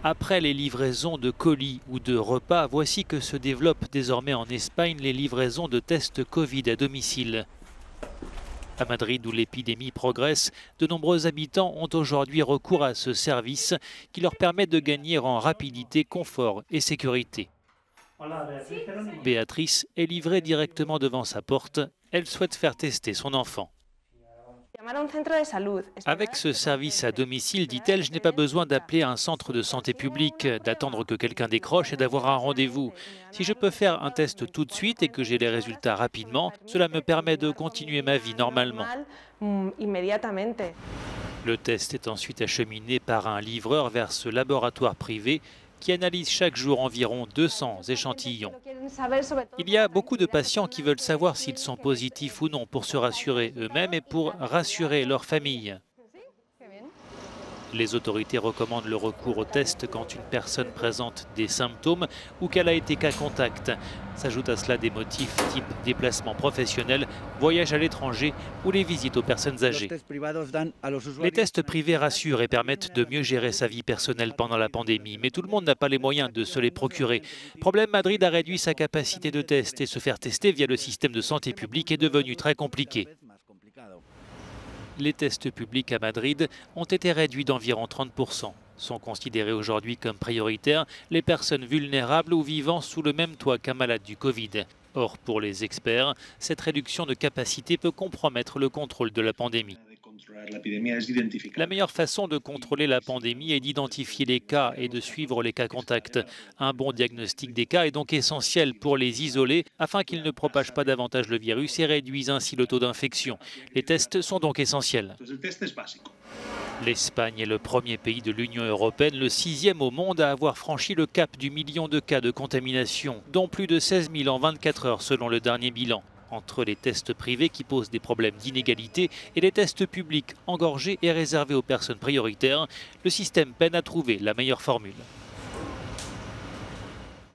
Après les livraisons de colis ou de repas, voici que se développent désormais en Espagne les livraisons de tests Covid à domicile. À Madrid, où l'épidémie progresse, de nombreux habitants ont aujourd'hui recours à ce service qui leur permet de gagner en rapidité, confort et sécurité. Béatrice est livrée directement devant sa porte. Elle souhaite faire tester son enfant. Avec ce service à domicile, dit-elle, je n'ai pas besoin d'appeler un centre de santé publique, d'attendre que quelqu'un décroche et d'avoir un rendez-vous. Si je peux faire un test tout de suite et que j'ai les résultats rapidement, cela me permet de continuer ma vie normalement. Le test est ensuite acheminé par un livreur vers ce laboratoire privé qui analyse chaque jour environ 200 échantillons. Il y a beaucoup de patients qui veulent savoir s'ils sont positifs ou non pour se rassurer eux-mêmes et pour rassurer leur famille. Les autorités recommandent le recours au test quand une personne présente des symptômes ou qu'elle a été cas contact. S'ajoutent à cela des motifs type déplacement professionnel, voyage à l'étranger ou les visites aux personnes âgées. Les tests privés rassurent et permettent de mieux gérer sa vie personnelle pendant la pandémie, mais tout le monde n'a pas les moyens de se les procurer. Problème, Madrid a réduit sa capacité de test et se faire tester via le système de santé publique est devenu très compliqué. Les tests publics à Madrid ont été réduits d'environ 30%. Sont considérés aujourd'hui comme prioritaires les personnes vulnérables ou vivant sous le même toit qu'un malade du Covid. Or, pour les experts, cette réduction de capacité peut compromettre le contrôle de la pandémie. La meilleure façon de contrôler la pandémie est d'identifier les cas et de suivre les cas contacts. Un bon diagnostic des cas est donc essentiel pour les isoler afin qu'ils ne propagent pas davantage le virus et réduisent ainsi le taux d'infection. Les tests sont donc essentiels. L'Espagne est le premier pays de l'Union européenne, le 6e au monde à avoir franchi le cap du million de cas de contamination, dont plus de 16 000 en 24 heures selon le dernier bilan. Entre les tests privés qui posent des problèmes d'inégalité et les tests publics engorgés et réservés aux personnes prioritaires, le système peine à trouver la meilleure formule.